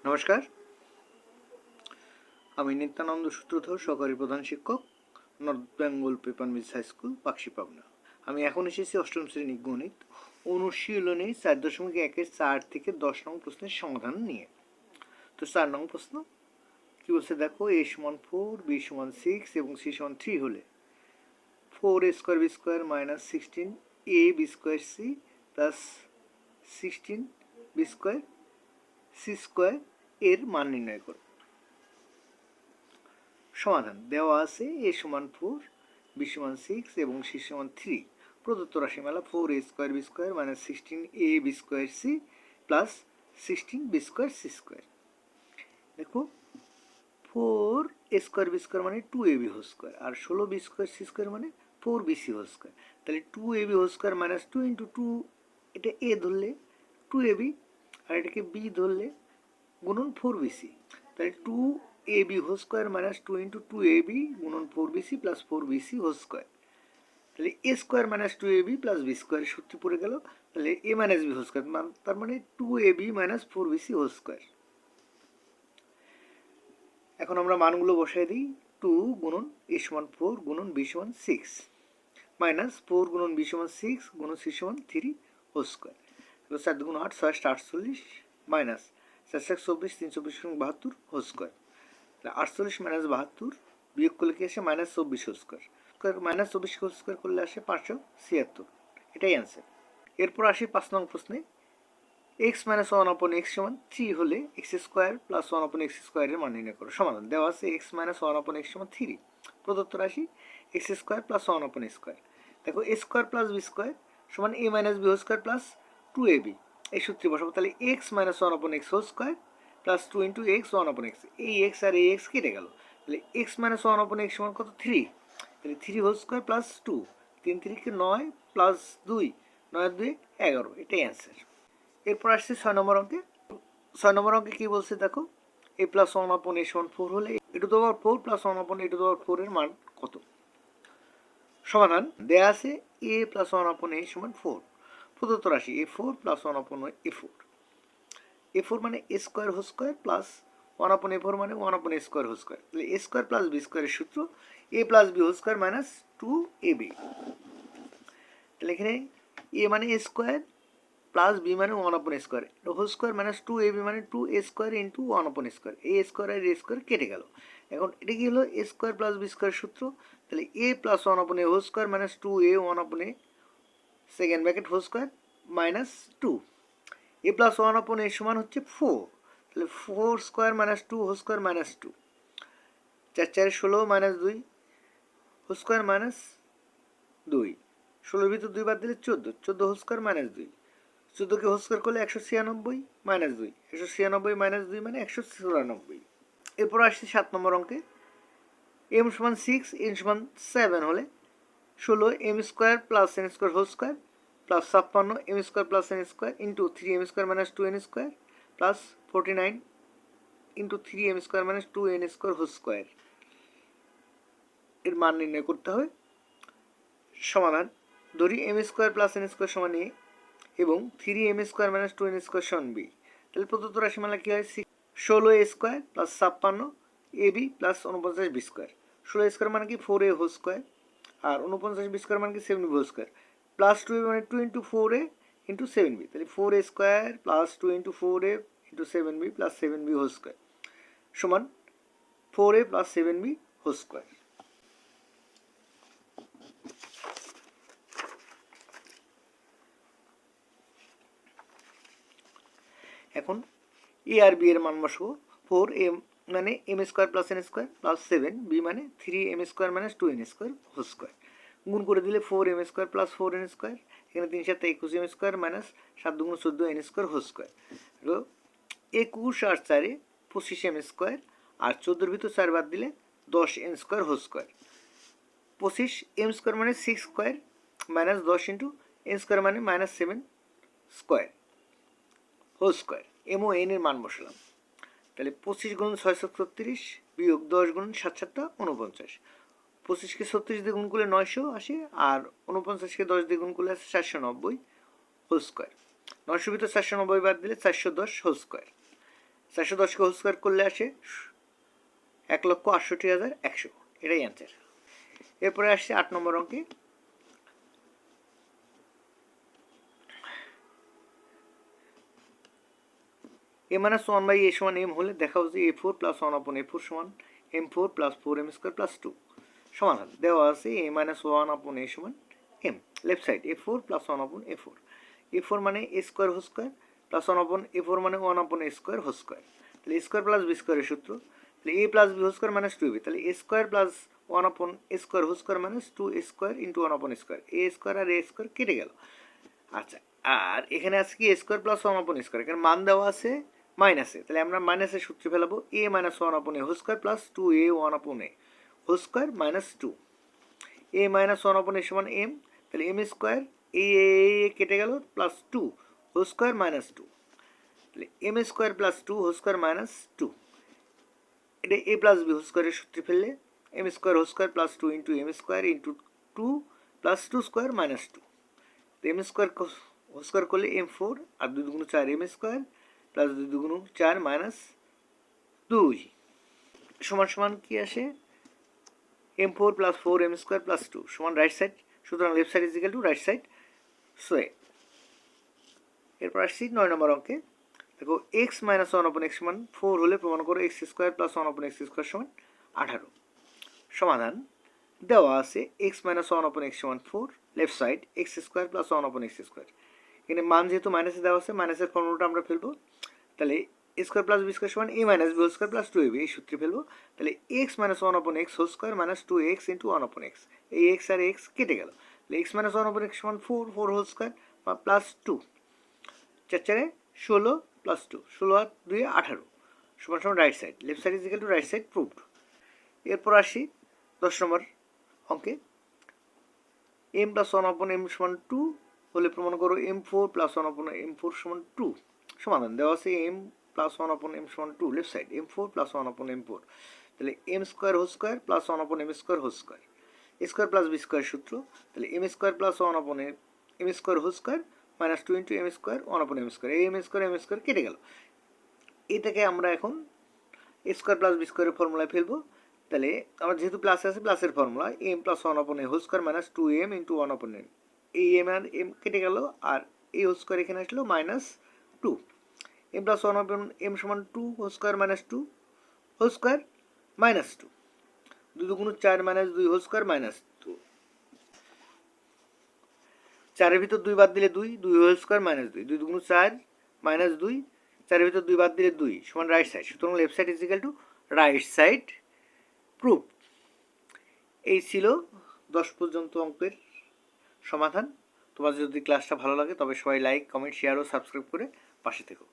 নমস্কার, আমি নিত্যানন্দ সূত্রধর, সহকারী প্রধান শিক্ষক, North Bengal Paper Mills High School, Pakshi, Pabna. আমি এখন এসেছি অষ্টম শ্রেণী গণিত অনুশীলনী 4.1-4 থেকে 10 নং প্রশ্নের সমাধান নিয়ে। তো 4 নং প্রশ্ন কি বলছে দেখো, a সমান 4, b সমান 6 এবং c সমান 3 হলে 4a square b square minus 16ab square c plus 16b square c square এর মান নির্ণয় করো। সমাধান দেওয়া আছে a সমান 4, b সমান 6 এবং c সমান 3। প্রদত্ত রাশিমালা 4a square b square minus 16ab square c plus 16b square c square. দেখো 4a স্কোয়ার b স্কোয়ার মানে 2ab হোল স্কোয়ার, আর 16b স্কোয়ার c স্কোয়ার মানে 4bc হোল স্কোয়ার। তাহলে 2ab whole square minus 2 into 2, এটা a ধরলে 2ab আর এটাকে b ধরলে গুণন 4bc। তাহলে 2ab whole square minus 2 into 2ab গুণন 4bc plus 4bc whole square. তাহলে a square minus 2ab plus b স্কোয়ারের সূত্র পড়ে গেল। তাহলে a minus b whole square তার মানে 2ab minus 4bc whole square. এখন আমরা মানগুলো বসাই দিই। 2 গুণন a সমান 4 গুণন b সমান 6 মাইনাস 4 গুণন b সমান 6 গুণন c সমান 3 হোল স্কোয়ার। 4 গুণ 8 6 48 মাইনাস 4 24 324 72 হোল স্কোয়ার। 48 মাইনাস 72 বিয়োগ করলে কি আসে minus 24 whole square. Minus 24 whole square করলে আসে 576। এটাই অ্যান্সার। এরপর আসি 5 নং প্রশ্নে। এক্স মাইনাস 1/x সমান 3 হলে এক্স স্কোয়ার প্লাস 1/x স্কোয়ারের মান নির্ণয় করো। সমাধান দেওয়া আছে এক্স মাইনাস 1/x সমান 3। প্রদত্ত রাশি x square plus 1/x square. দেখো a square plus B square সমান a minus b whole square plus 2ab। এই সূত্রে বসাবো। তাহলে x minus 1/x whole square plus 2 into x 1/x। এই এক্স আর এই এক্স কেটে গেল। তাহলে এক্স মাইনাস 1/x সমান কত? 3। তাহলে 3 হোল স্কোয়ার প্লাস 2, 3 3 9 প্লাস 2, 9 2 11। এটাই অ্যান্সার। এরপর আসছে 6 নম্বর অঙ্কে। 6 নম্বর অঙ্কে কি বলছে দেখো, a প্লাস 1/a সমান 4 হলে a to the power 4 plus 1/a to the power 4 এর মান কত? সমাধান দেয়া আছে a প্লাস 1/a সমান 4। প্রদত্ত রাশি a4 প্লাস 1/a4। a4 মানে a square whole square plus 1/a4 মানে 1/a স্কোয়ার হোল স্কোয়ার। তাহলে a স্কোয়ার প্লাস b স্কোয়ারের সূত্র a plus b whole square minus 2ab। তাহলে এখানে a মানে a স্কোয়ার প্লাস বি মানে 1/a square whole square minus 2ab মানে 2a square into 1/a square. A square আর A square কেটে গেল। এখন এটা কি হলো? A square plus B square সূত্র। তাহলে a plus 1/a whole square minus 2a 1/a second bracket whole square minus 2। a plus 1/a সমান হচ্ছে 4। তাহলে 4 square minus 2 whole square minus 2। 4 4 16 minus 2 whole square minus 2। 16 ভিতর 2 বাদ দিলে 14, 14 হোল স্কোয়ার মাইনাস 2। 14কে whole square করলে 196 মাইনাস 2, 196 মাইনাস 2 মানে 194। এরপর আসছে 7 নম্বর অঙ্কে। এম সমান 6 এন সমান 7 হলে 16 m square plus n square whole square plus 56 m square plus n square into 3 m square minus 2 n square plus 49 into 3 m square minus 2 n square whole square এর মান নির্ণয় করতে হবে। সমাধান ধরি m square plus n square সমান a এবং 3m square minus 2n square সমান b। তাহলে প্রদত্ত রাশিমালা কি হয়? 16a square plus 56ab plus 49b square. 16 square মানে কি 4a হোল স্কোয়ার আর 49b স্কোয়ার মানে কি 7b whole square plus 2ab মানে 2 ইন্টু 4a ইন্টু 7b। তাহলে 4a square plus 2 into 4a into 7b plus 7b whole square সমান 4a plus 7b whole square. এখন এ আর B এর মান বসাবো। 4m মানে m square plus n square plus 7, b মানে 3m square minus 2n square whole square. গুণ করে দিলে 4m square plus 4n square, এখানে 3 7 21m square minus 7 2 14n square whole square. 21 আর 4 25m স্কোয়ার আর 14 ভিতর 4 বাদ দিলে 10n square whole square. 25m square মানে 6 square minus 10 into n square মানে minus 7 square whole square. M ও এন এর মান বসালাম। তাহলে 25 গুণ 6 36 বিয়োগ 10 গুণ 7 7 49। 25কে 36 দিয়ে গুণ করলে 900 আসে আর 49কে 10 দিয়ে গুণ করলে আসে 490 হোল স্কোয়ার। 900 ভিতর 490 বাদ দিলে 410 হোল স্কোয়ার। 410কে হোল স্কোয়ার করলে আসে 1,68,100, এটাই অ্যান্সার। এরপরে আসছে 8 নম্বর অঙ্কে। a minus 1 by a সমান m হলে দেখাও যে a4 প্লাস 1 আপন a4 সমান m4 plus 4m square plus 2 সমাধান দেওয়া আছে a minus 1 আপন a সমান m। Left side a4 plus 1 upon a4, a4 মানে a square whole square plus 1 upon a4 মানে 1 upon a square whole square. তাহলে a square plus b স্কোয়ারের সূত্র, তাহলে a plus b whole square minus 2b, তাহলে a square plus 1 upon a square whole square minus 2a square into 1 upon square, a square আর a square কেটে গেল। আচ্ছা, আর এখানে আছে কি a square plus 1 upon square, এখানে মান দেওয়া আছে মাইনাসে, তাহলে আমরা মাইনাসের সূত্রে ফেলাবো a minus 1 upon a whole square plus 2a 1 upon a whole square minus 2, a minus 1 upon a সমান m, তাহলে m স্কোয়ার এই কেটে গেল প্লাস 2 হোল স্কোয়ার মাইনাস 2, তাহলে m square plus 2 whole square minus 2, এটা a প্লাস b হোল স্কোয়ারের সূত্রে ফেললে m square whole square plus 2 into m square into 2 plus 2 square minus 2, m square whole square করলে m4 আর 2 দুগুণ 4 m square plus 2 দুগুণ 4 minus 2 সমান সমান কি আসে m4 plus 4m square plus 2 সমান রাইট সাইড, সুতরাং left side is equal to right side. So এরপর আসছি 9 নম্বর অঙ্কে। দেখো x মাইনাস 1 আপন x সমান 4 হলে প্রমাণ করো x square plus 1 upon x square সমান 18। সমাধান দেওয়া আছে x মাইনাস 1 আপন x সমান 4, left side x square plus 1 upon x square, এখানে মান যেহেতু মাইনাসে দেওয়া আছে মাইনাসের ফর্মুলাটা আমরা ফেলবো, তাহলে a square plus b square সমান a minus b whole square plus 2ab, এই সূত্রে ফেলবো, তাহলে x minus 1 upon x whole square minus 2x into 1 upon x, এই x আর x কেটে গেল, তাহলে x মাইনাস 1 আপন x সমান 4 হোল স্কোয়ার প্লাস 2, 4 4 16 প্লাস 2, 16 আর 2 18 সমান সমান right side, left side is equal to right side proved. এরপর আসি 10 নম্বর অঙ্কে। m প্লাস 1 আপন m সমান 2 হলে প্রমাণ করো m4 প্লাস 1 আপন m4 সমান 2। সমাধান দেওয়া আছে m প্লাস 1 আপন m সমান 2, লেফট সাইড m4 প্লাস 1 আপন m4, তাহলে m square whole square plus 1 upon m square whole square, a square plus b square সূত্র, তাহলে m square plus 1 upon m square whole square minus 2 into m square 1 upon m square, এই m square কেটে গেল, এটাকে আমরা এখন a square plus b স্কোয়ারের ফর্মুলায় ফেলবো, তাহলে আমার যেহেতু প্লাস আছে প্লাসের formula m plus 1 upon a whole square minus 2m into 1 upon m, এই m আর m কেটে গেল আর এই হোল স্কোয়ার এখানে আসলো minus 2, m plus 1 upon m সমান 2 whole square minus 2 whole square minus 2, 2 দুগুণ 4 মাইনাস 2 হোল স্কোয়ার মাইনাস 2, 4 এর ভিতর 2 বাদ দিলে 2, 2 হোল স্কোয়ার মাইনাস 2, 2 দুগুণ 4 মাইনাস 2, 4 এর ভিতর 2 বাদ দিলে 2 সমান রাইট সাইড, সুতরাং left side is equal to right side proof. এই ছিল 10 পর্যন্ত অঙ্কের সমাধান। তোমাদের যদি ক্লাসটা ভালো লাগে তবে সবাই লাইক, কমেন্ট, শেয়ার ও সাবস্ক্রাইব করে পাশে থেকো।